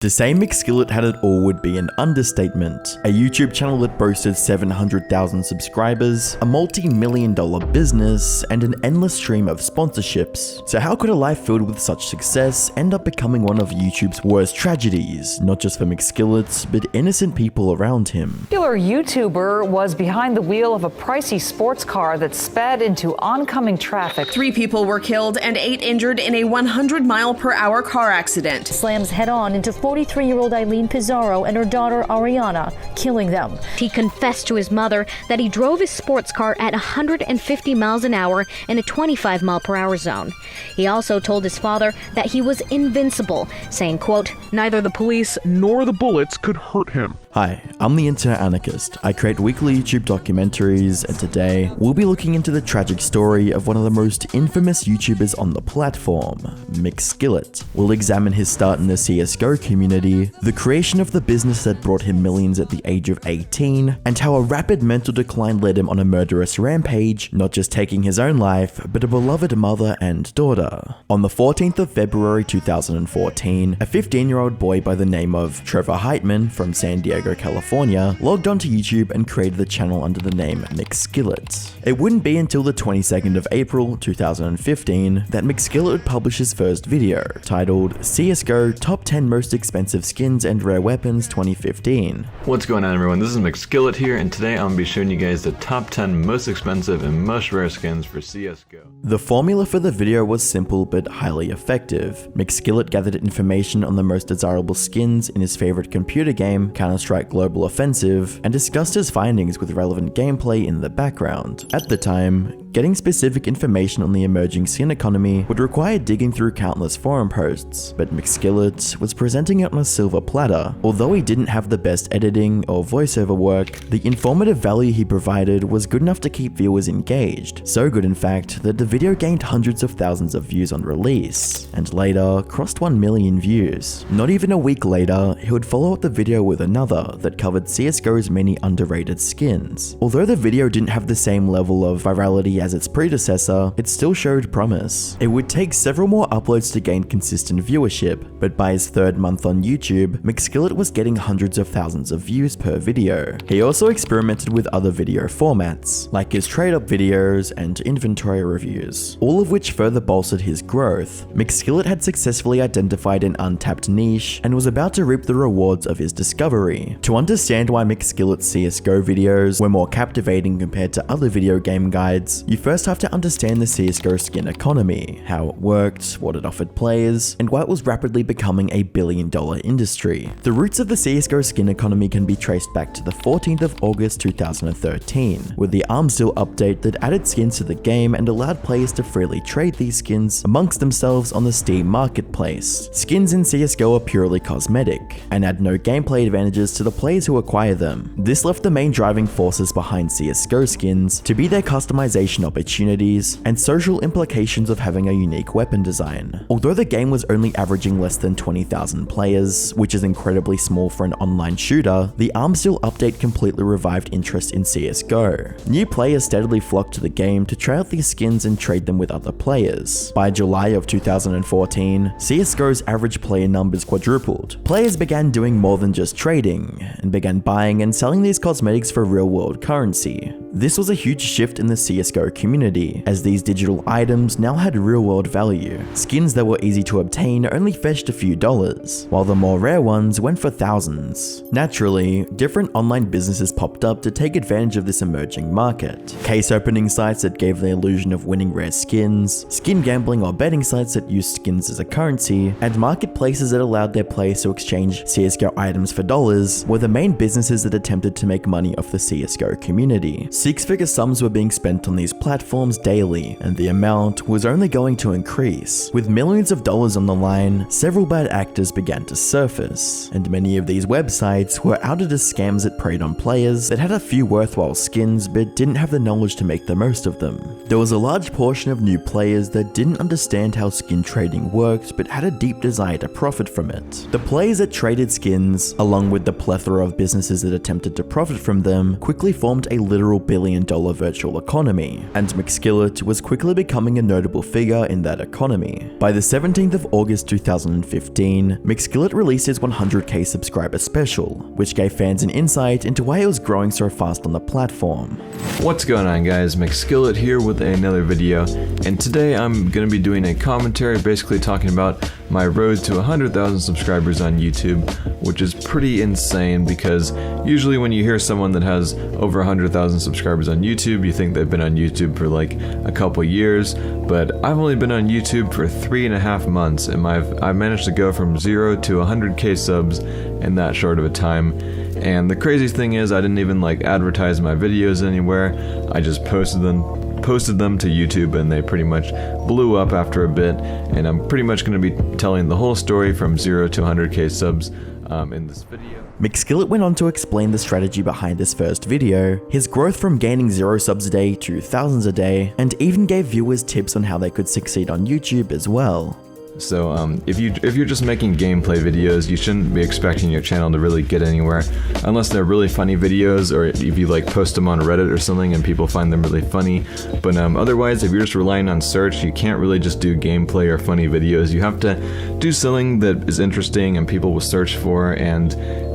To say McSkillet had it all would be an understatement. A YouTube channel that boasted 700,000 subscribers, a multi-million-dollar business, and an endless stream of sponsorships. So how could a life filled with such success end up becoming one of YouTube's worst tragedies, not just for McSkillet, but innocent people around him? Popular YouTuber was behind the wheel of a pricey sports car that sped into oncoming traffic. 3 people were killed and 8 injured in a 100-mile-per-hour car accident. Slams head-on into 43-year-old Aileen Pizarro and her daughter Aryana, killing them. He confessed to his mother that he drove his sports car at 150 miles an hour in a 25-mile-per-hour zone. He also told his father that he was invincible, saying, quote, "Neither the police nor the bullets could hurt him." Hi, I'm the Internet Anarchist. I create weekly YouTube documentaries, and today we'll be looking into the tragic story of one of the most infamous YouTubers on the platform, McSkillet. We'll examine his start in the CSGO community, the creation of the business that brought him millions at the age of 18, and how a rapid mental decline led him on a murderous rampage, not just taking his own life, but a beloved mother and daughter. On the 14th of February 2014, a 15-year-old boy by the name of Trevor Heitman from San Diego, California, logged onto YouTube and created the channel under the name McSkillet. It wouldn't be until the 22nd of April 2015 that McSkillet would publish his first video, titled CSGO Top 10 Most Expensive Skins and Rare Weapons 2015. What's going on, everyone? This is McSkillet here, and today I'm going to be showing you guys the top 10 most expensive and most rare skins for CSGO. The formula for the video was simple but highly effective. McSkillet gathered information on the most desirable skins in his favorite computer game, Counter-Strike Global Offensive, and discussed his findings with relevant gameplay in the background. At the time, getting specific information on the emerging skin economy would require digging through countless forum posts, but McSkillet was presenting it on a silver platter. Although he didn't have the best editing or voiceover work, the informative value he provided was good enough to keep viewers engaged. So good, in fact, that the video gained hundreds of thousands of views on release, and later crossed 1 million views. Not even a week later, he would follow up the video with another that covered CSGO's many underrated skins. Although the video didn't have the same level of virality as its predecessor, it still showed promise. It would take several more uploads to gain consistent viewership, but by his 3rd month on YouTube, McSkillet was getting hundreds of thousands of views per video. He also experimented with other video formats, like his trade-up videos and inventory reviews, all of which further bolstered his growth. McSkillet had successfully identified an untapped niche and was about to reap the rewards of his discovery. To understand why McSkillet's CSGO videos were more captivating compared to other video game guides, you first have to understand the CSGO skin economy, how it worked, what it offered players, and why it was rapidly becoming a billion-dollar industry. The roots of the CSGO skin economy can be traced back to the 14th of August 2013, with the arms deal update that added skins to the game and allowed players to freely trade these skins amongst themselves on the Steam marketplace. Skins in CSGO are purely cosmetic, and add no gameplay advantages to the players who acquire them. This left the main driving forces behind CSGO skins to be their customization opportunities and social implications of having a unique weapon design. Although the game was only averaging less than 20,000 players, which is incredibly small for an online shooter, the arms deal update completely revived interest in CSGO. New players steadily flocked to the game to try out these skins and trade them with other players. By July of 2014, CSGO's average player numbers quadrupled. Players began doing more than just trading, and began buying and selling these cosmetics for real-world currency. This was a huge shift in the CSGO community, as these digital items now had real-world value. Skins that were easy to obtain only fetched a few dollars, while the more rare ones went for thousands. Naturally, different online businesses popped up to take advantage of this emerging market. Case-opening sites that gave the illusion of winning rare skins, skin gambling or betting sites that used skins as a currency, and marketplaces that allowed their players to exchange CSGO items for dollars were the main businesses that attempted to make money off the CSGO community. 6-figure sums were being spent on these platforms daily, and the amount was only going to increase. With millions of dollars on the line, several bad actors began to surface, and many of these websites were outed as scams that preyed on players that had a few worthwhile skins but didn't have the knowledge to make the most of them. There was a large portion of new players that didn't understand how skin trading worked but had a deep desire to profit from it. The players that traded skins, along with the plethora of businesses that attempted to profit from them, quickly formed a literal billion virtual economy, and McSkillet was quickly becoming a notable figure in that economy. By the 17th of August 2015, McSkillet released his 100k subscriber special, which gave fans an insight into why it was growing so fast on the platform. What's going on, guys? McSkillet here with another video, and today I'm going to be doing a commentary basically talking about my road to 100,000 subscribers on YouTube, which is pretty insane because usually when you hear someone that has over 100,000 subscribers on YouTube, you think they've been on YouTube for like a couple years, but I've only been on YouTube for 3.5 months, and I've managed to go from 0 to 100k subs in that short of a time. And the crazy thing is, I didn't even like advertise my videos anywhere. I just posted them to YouTube, and they pretty much blew up after a bit. And I'm pretty much going to be telling the whole story from 0 to 100k subs in this video. McSkillet went on to explain the strategy behind this first video, his growth from gaining 0 subs a day to thousands a day, and even gave viewers tips on how they could succeed on YouTube as well. So if you're just making gameplay videos, you shouldn't be expecting your channel to really get anywhere unless they're really funny videos, or if you like post them on Reddit or something and people find them really funny. But otherwise, if you're just relying on search, you can't really just do gameplay or funny videos. You have to do something that is interesting and people will search for, and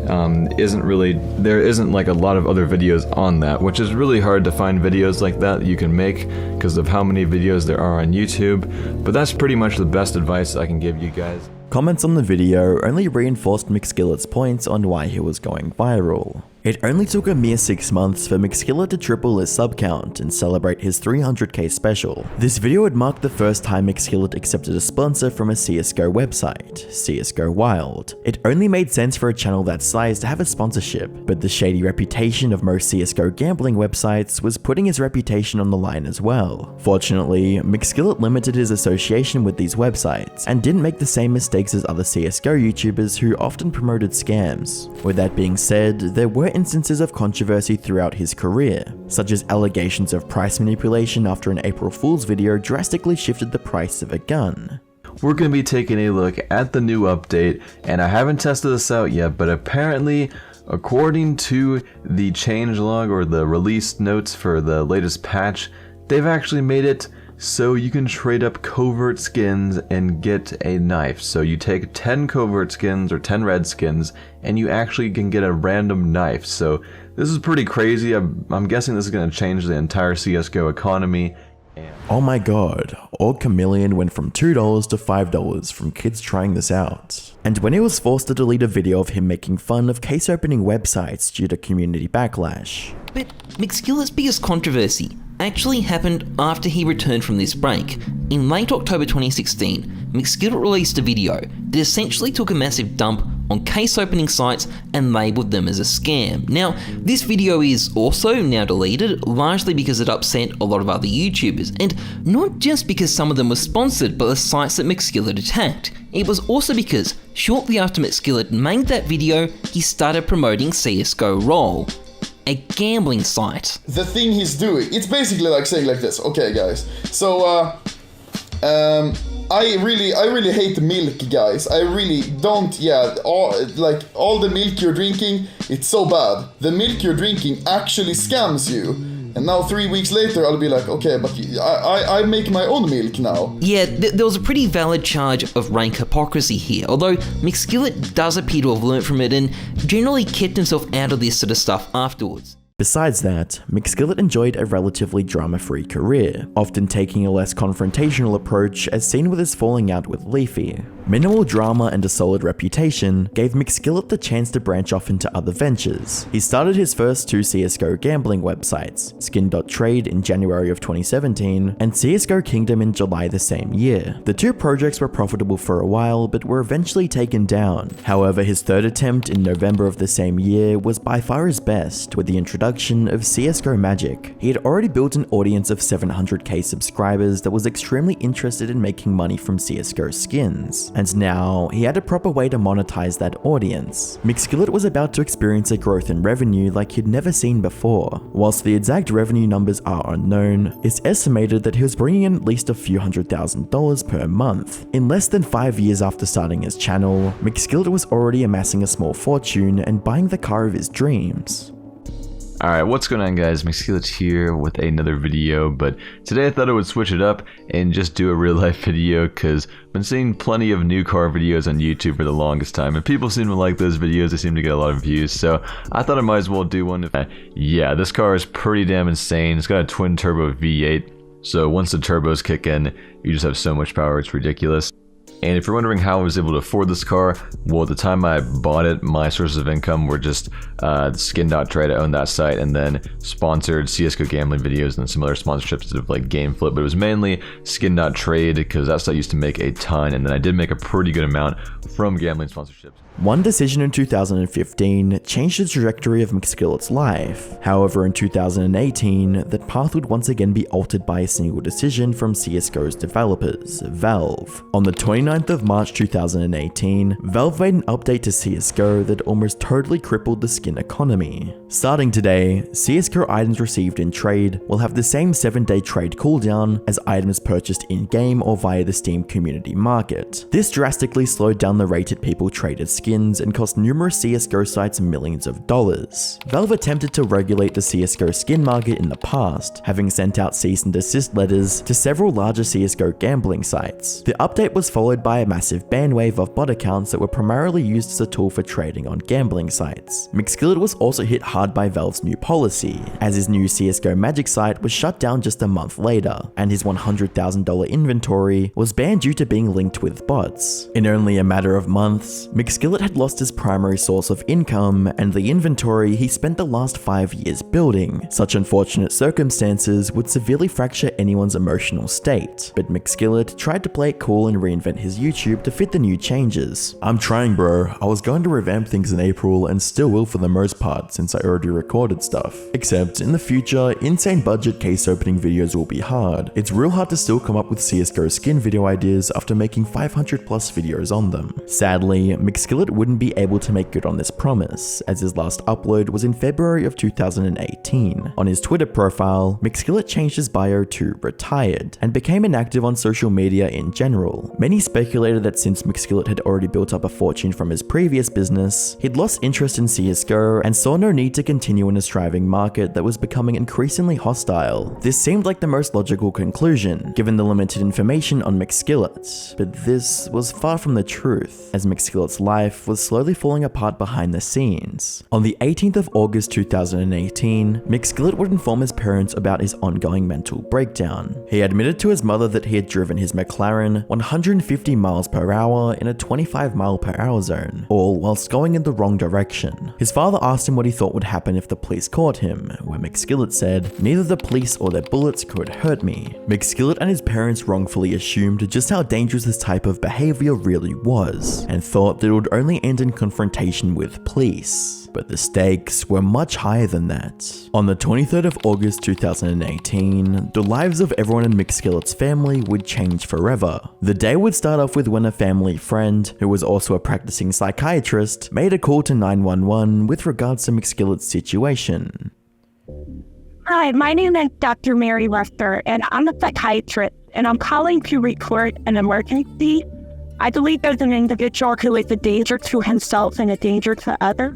there isn't like a lot of other videos on that, which is really hard to find videos like that you can make because of how many videos there are on YouTube. But that's pretty much the best advice I can give you guys. Comments on the video only reinforced McSkillet's points on why he was going viral. It only took a mere 6 months for McSkillet to triple his sub count and celebrate his 300k special. This video would mark the first time McSkillet accepted a sponsor from a CSGO website, CSGO Wild. It only made sense for a channel that size to have a sponsorship, but the shady reputation of most CSGO gambling websites was putting his reputation on the line as well. Fortunately, McSkillet limited his association with these websites and didn't make the same mistakes as other CSGO YouTubers who often promoted scams. With that being said, there were instances of controversy throughout his career, such as allegations of price manipulation after an April Fool's video drastically shifted the price of a gun. We're going to be taking a look at the new update, and I haven't tested this out yet, but apparently, according to the changelog or the release notes for the latest patch, they've actually made it so you can trade up covert skins and get a knife. So you take 10 covert skins or 10 red skins and you actually can get a random knife. So this is pretty crazy. I'm guessing this is going to change the entire CSGO economy. Oh my god, Org Chameleon went from $2 to $5 from kids trying this out. And when he was forced to delete a video of him making fun of case opening websites due to community backlash. But McSkillet's biggest controversy actually happened after he returned from this break. In late October 2016, McSkillet released a video that essentially took a massive dump on case opening sites and labelled them as a scam. Now, this video is also now deleted, largely because it upset a lot of other YouTubers, and not just because some of them were sponsored by the sites that McSkillet attacked. It was also because, shortly after McSkillet made that video, he started promoting CSGO Roll, a gambling site. The thing he's doing, it's basically like saying like this. Okay, guys. So, I really hate milk, guys. I really don't. Yeah, all the milk you're drinking, it's so bad. The milk you're drinking actually scams you. And now 3 weeks later, I'll be like, okay, but I make my own milk now. Yeah, there was a pretty valid charge of rank hypocrisy here, although McSkillet does appear to have learnt from it and generally kept himself out of this sort of stuff afterwards. Besides that, McSkillet enjoyed a relatively drama-free career, often taking a less confrontational approach as seen with his falling out with Leafy. Minimal drama and a solid reputation gave McSkillet the chance to branch off into other ventures. He started his first 2 CSGO gambling websites, Skin.trade in January of 2017 and CSGO Kingdom in July the same year. The 2 projects were profitable for a while but were eventually taken down. However, his third attempt in November of the same year was by far his best, with the introduction of CSGO Magic. He had already built an audience of 700k subscribers that was extremely interested in making money from CSGO skins. And now, he had a proper way to monetize that audience. McSkillet was about to experience a growth in revenue like he'd never seen before. Whilst the exact revenue numbers are unknown, it's estimated that he was bringing in at least a few $100,000 per month. In less than 5 years after starting his channel, McSkillet was already amassing a small fortune and buying the car of his dreams. Alright, what's going on guys, McSkillet here with another video, but today I thought I would switch it up and just do a real life video because I've been seeing plenty of new car videos on YouTube for the longest time and people seem to like those videos, they seem to get a lot of views, so I thought I might as well do one. Yeah, this car is pretty damn insane. It's got a twin turbo V8, so once the turbos kick in, you just have so much power, it's ridiculous. And if you're wondering how I was able to afford this car, well, at the time I bought it, my sources of income were just skin.trade. I owned that site, and then sponsored CSGO gambling videos and some other sponsorships of like GameFlip, but it was mainly skin.trade because that site used to make a ton, and then I did make a pretty good amount from gambling sponsorships. One decision in 2015 changed the trajectory of McSkillet's life. However, in 2018, that path would once again be altered by a single decision from CSGO's developers, Valve. On the 29th of March 2018, Valve made an update to CSGO that almost totally crippled the skin economy. Starting today, CSGO items received in trade will have the same 7-day trade cooldown as items purchased in-game or via the Steam community market. This drastically slowed down the rate at people traded skins and cost numerous CSGO sites millions of dollars. Valve attempted to regulate the CSGO skin market in the past, having sent out cease and desist letters to several larger CSGO gambling sites. The update was followed by a massive ban wave of bot accounts that were primarily used as a tool for trading on gambling sites. McSkillet was also hit hard by Valve's new policy, as his new CSGO Magic site was shut down just a month later, and his $100,000 inventory was banned due to being linked with bots. In only a matter of months, McSkillet had lost his primary source of income and the inventory he spent the last 5 years building. Such unfortunate circumstances would severely fracture anyone's emotional state, but McSkillet tried to play it cool and reinvent his YouTube to fit the new changes. "I'm trying, bro. I was going to revamp things in April and still will for the most part since I already recorded stuff. Except in the future, insane budget case opening videos will be hard. It's real hard to still come up with CSGO skin video ideas after making 500 plus videos on them." Sadly, McSkillet wouldn't be able to make good on this promise, as his last upload was in February of 2018. On his Twitter profile, McSkillet changed his bio to retired and became inactive on social media in general. Many speculated that since McSkillet had already built up a fortune from his previous business, he'd lost interest in CSGO and saw no need to continue in a thriving market that was becoming increasingly hostile. This seemed like the most logical conclusion, given the limited information on McSkillet, but this was far from the truth, as McSkillet's life was slowly falling apart behind the scenes. On the 18th of August 2018, McSkillet would inform his parents about his ongoing mental breakdown. He admitted to his mother that he had driven his McLaren 150 miles per hour in a 25 mile per hour zone, all whilst going in the wrong direction. His father asked him what he thought would happen if the police caught him, where McSkillet said, "Neither the police or their bullets could hurt me." McSkillet and his parents wrongfully assumed just how dangerous this type of behavior really was, and thought that it would only end in confrontation with police. But the stakes were much higher than that. On the 23rd of August 2018, the lives of everyone in McSkillet's family would change forever. The day would start off with when a family friend, who was also a practicing psychiatrist, made a call to 911 with regards to McSkillet's situation. "Hi, my name is Dr. Mary Lester, and I'm a psychiatrist, and I'm calling to report an emergency. I believe there's an individual who is a danger to himself and a danger to others.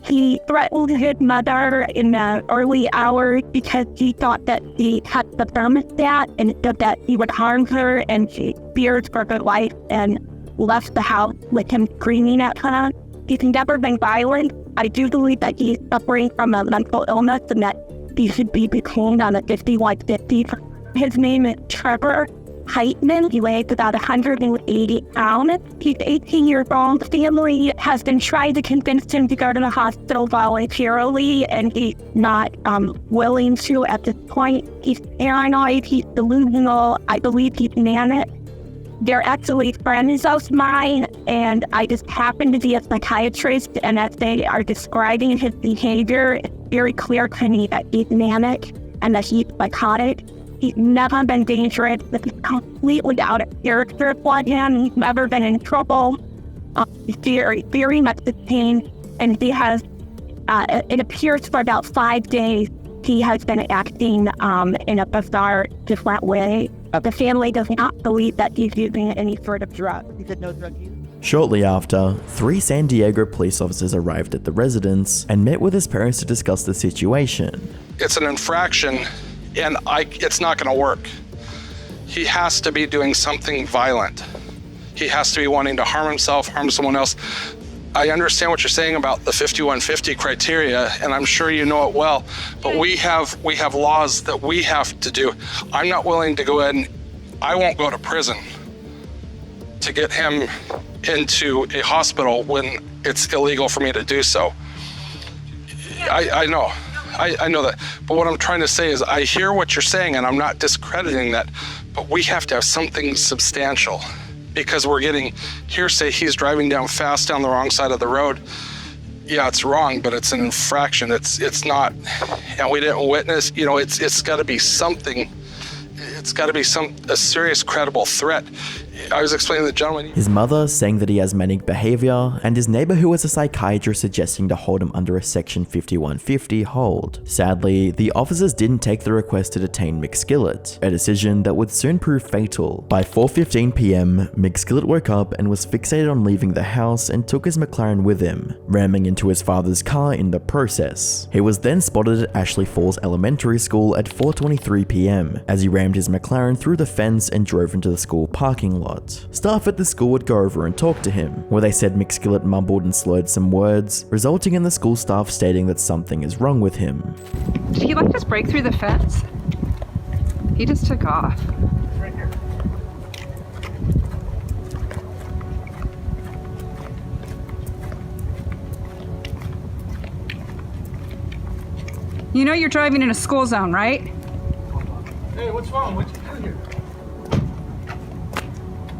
He threatened his mother in the early hours because he thought that he touched the thermostat and that he would harm her, and she feared for her life and left the house with him screaming at her. He's never been violent. I do believe that he's suffering from a mental illness and that he should be detained on a 5150. His name is Trevor Heitman. He weighs about 180 pounds. He's 18 years old. Family has been trying to convince him to go to the hospital voluntarily, and he's not willing to at this point. He's paranoid. He's delusional. I believe he's manic. They're actually friends of mine, and I just happen to be a psychiatrist, and as they are describing his behavior, it's very clear to me that he's manic and that he's psychotic. He's never been dangerous. This is completely out of character for him. He's never been in trouble. He's very, very much detained, and he has, it appears for about 5 days, he has been acting in a bizarre, different way. The family does not believe that he's using any sort of drug. He said no drug use? Shortly after, 3 San Diego police officers arrived at the residence and met with his parents to discuss the situation. It's an infraction, and it's not going to work. He has to be doing something violent. He has to be wanting to harm himself, harm someone else. I understand what you're saying about the 5150 criteria, and I'm sure you know it well, but we have laws that we have to do. I'm not willing to go in. I won't go to prison to get him into a hospital when it's illegal for me to do so. I know. I know that. But what I'm trying to say is I hear what you're saying, and I'm not discrediting that, but we have to have something substantial, because we're getting hearsay. He's driving down fast down the wrong side of the road. Yeah, it's wrong, but it's an infraction. It's not, and we didn't witness, it's gotta be something. It's gotta be a serious, credible threat. I was explaining to the gentleman. His mother saying that he has manic behavior, and his neighbor who was a psychiatrist suggesting to hold him under a section 5150 hold. Sadly, the officers didn't take the request to detain McSkillet, a decision that would soon prove fatal. By 4:15 p.m., McSkillet woke up and was fixated on leaving the house and took his McLaren with him, ramming into his father's car in the process. He was then spotted at Ashley Falls Elementary School at 4:23 p.m. as he rammed his McLaren through the fence and drove into the school parking lot. Staff at the school would go over and talk to him, where they said McSkillet mumbled and slurred some words, resulting in the school staff stating that something is wrong with him. Did he just break through the fence? He just took off. Right here. You know you're driving in a school zone, right? Hey, what's wrong? What you doing here?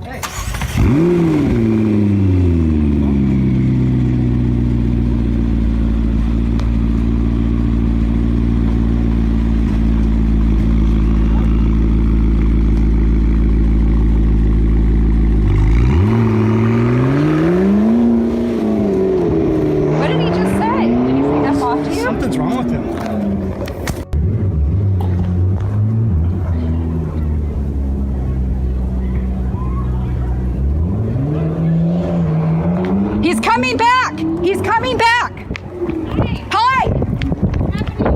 Hey.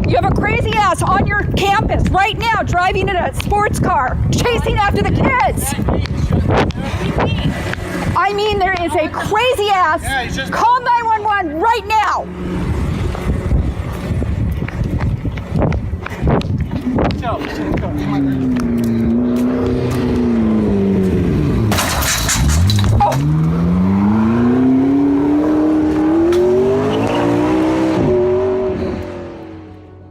'You have a crazy ass on your campus right now, driving in a sports car, chasing after the kids. I mean, there is a crazy ass. Call 911 right now. Oh.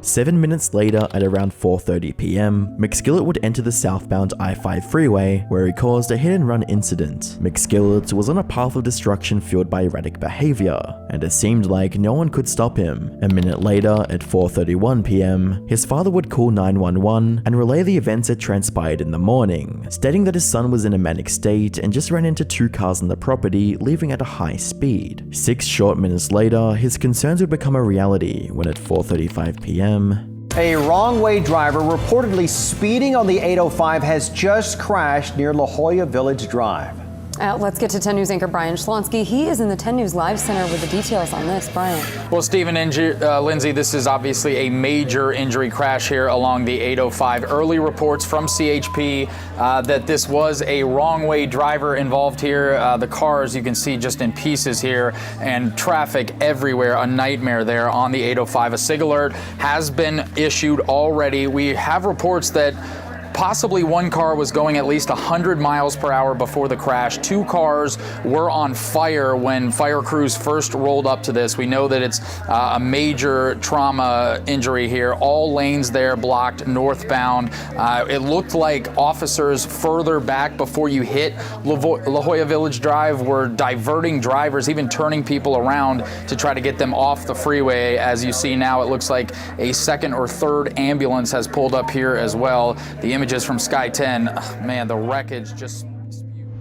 7 minutes later, at around 4:30 p.m., McSkillet would enter the southbound I-5 freeway, where he caused a hit-and-run incident. McSkillet was on a path of destruction fueled by erratic behavior, and it seemed like no one could stop him. A minute later, at 4:31 p.m., his father would call 911 and relay the events that transpired in the morning, stating that his son was in a manic state and just ran into 2 cars on the property, leaving at a high speed. 6 short minutes later, his concerns would become a reality when at 4:35 p.m., a wrong-way driver reportedly speeding on the 805 has just crashed near La Jolla Village Drive. Let's get to 10 News anchor Brian Schlonsky. He is in the 10 News Live Center with the details on this. Brian. Well, Stephen and Lindsay, this is obviously a major injury crash here along the 805. Early reports from CHP that this was a wrong-way driver involved here. The cars you can see just in pieces here, and traffic everywhere. A nightmare there on the 805. A SIG alert has been issued already. We have reports that possibly one car was going at least 100 miles per hour before the crash. 2 cars were on fire when fire crews first rolled up to this. We know that it's a major trauma injury here. All lanes there blocked northbound. It looked like officers further back before you hit La Jolla Village Drive were diverting drivers, even turning people around to try to get them off the freeway. As you see now, it looks like a second or third ambulance has pulled up here as well. The images from Sky 10, man, the wreckage just...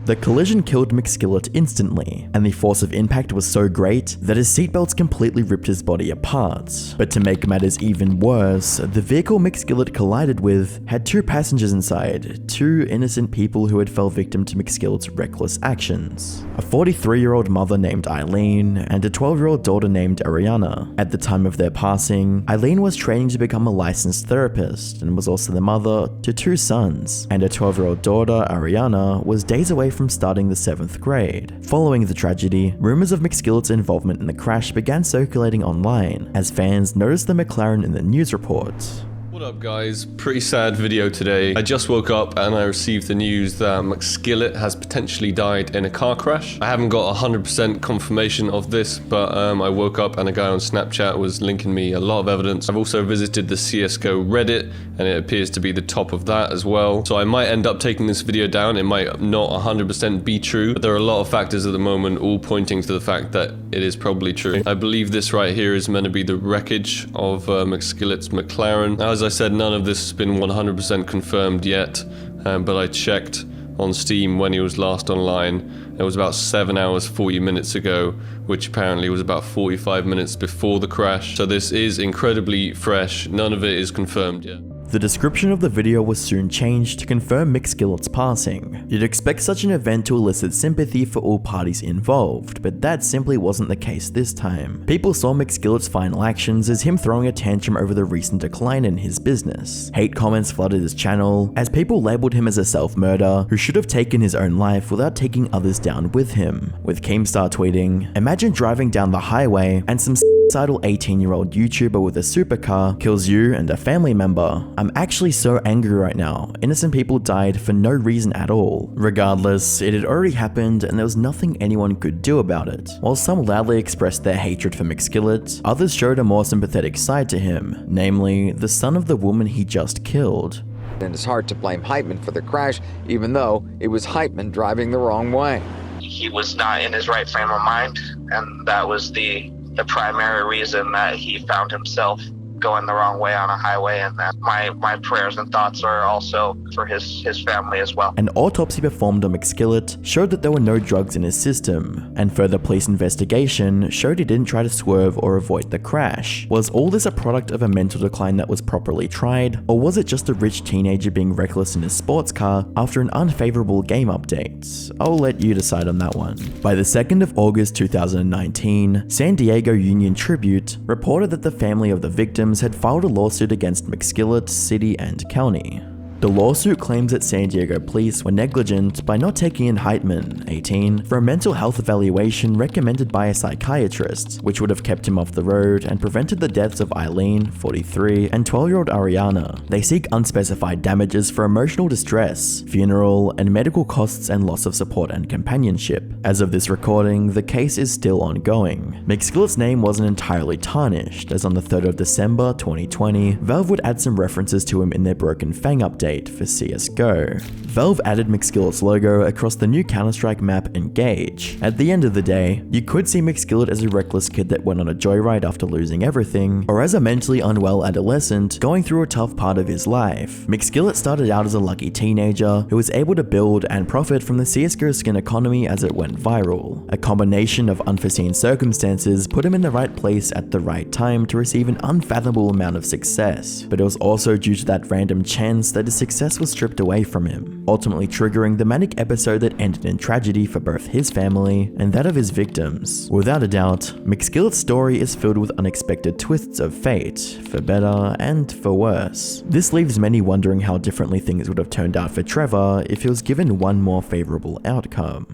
The collision killed McSkillet instantly, and the force of impact was so great that his seatbelts completely ripped his body apart. But to make matters even worse, the vehicle McSkillet collided with had 2 passengers inside, 2 innocent people who had fell victim to McSkillet's reckless actions. A 43-year-old mother named Aileen and a 12-year-old daughter named Aryana. At the time of their passing, Aileen was training to become a licensed therapist and was also the mother to 2 sons, and her 12-year-old daughter, Aryana, was days away from starting the 7th grade. Following the tragedy, rumors of McSkillet's involvement in the crash began circulating online as fans noticed the McLaren in the news reports. What up guys, pretty sad video today. I just woke up and I received the news that McSkillet has potentially died in a car crash. I haven't got 100% confirmation of this, but I woke up and a guy on Snapchat was linking me a lot of evidence. I've also visited the CSGO Reddit and it appears to be the top of that as well. So I might end up taking this video down. It might not 100% be true, but there are a lot of factors at the moment all pointing to the fact that it is probably true. I believe this right here is meant to be the wreckage of McSkillet's McLaren. Now, as I said, none of this has been 100% confirmed yet, but I checked on Steam when he was last online. It was about 7 hours 40 minutes ago, which apparently was about 45 minutes before the crash. So this is incredibly fresh. None of it is confirmed yet. The description of the video was soon changed to confirm McSkillet's passing. You'd expect such an event to elicit sympathy for all parties involved, but that simply wasn't the case this time. People saw McSkillet's final actions as him throwing a tantrum over the recent decline in his business. Hate comments flooded his channel, as people labeled him as a self-murder who should have taken his own life without taking others down with him. With Keemstar tweeting, "Imagine driving down the highway and some suicidal 18-year-old YouTuber with a supercar kills you and a family member. I'm actually so angry right now. Innocent people died for no reason at all." Regardless, it had already happened and there was nothing anyone could do about it. While some loudly expressed their hatred for McSkillet, others showed a more sympathetic side to him, namely the son of the woman he just killed. And it's hard to blame Heitman for the crash, even though it was Heitman driving the wrong way. He was not in his right frame of mind, and that was the primary reason that he found himself going the wrong way on a highway, and that my prayers and thoughts are also for his family as well. An autopsy performed on McSkillet showed that there were no drugs in his system, and further police investigation showed he didn't try to swerve or avoid the crash. Was all this a product of a mental decline that was properly tried, or was it just a rich teenager being reckless in his sports car after an unfavorable game update? I'll let you decide on that one. By the 2nd of August 2019, San Diego Union Tribune reported that the family of the victims had filed a lawsuit against McSkillet, city, and county. The lawsuit claims that San Diego police were negligent by not taking in Heitman, 18, for a mental health evaluation recommended by a psychiatrist, which would have kept him off the road and prevented the deaths of Aileen, 43, and 12-year-old Aryana. They seek unspecified damages for emotional distress, funeral, and medical costs and loss of support and companionship. As of this recording, the case is still ongoing. McSkillet's name wasn't entirely tarnished, as on the 3rd of December 2020, Valve would add some references to him in their Broken Fang update for CSGO. Valve added McSkillet's logo across the new Counter-Strike map Engage. At the end of the day, you could see McSkillet as a reckless kid that went on a joyride after losing everything, or as a mentally unwell adolescent going through a tough part of his life. McSkillet started out as a lucky teenager who was able to build and profit from the CSGO skin economy as it went viral. A combination of unforeseen circumstances put him in the right place at the right time to receive an unfathomable amount of success, but it was also due to that random chance that his success was stripped away from him, ultimately triggering the manic episode that ended in tragedy for both his family and that of his victims. Without a doubt, McSkillet's story is filled with unexpected twists of fate, for better and for worse. This leaves many wondering how differently things would have turned out for Trevor if he was given one more favorable outcome.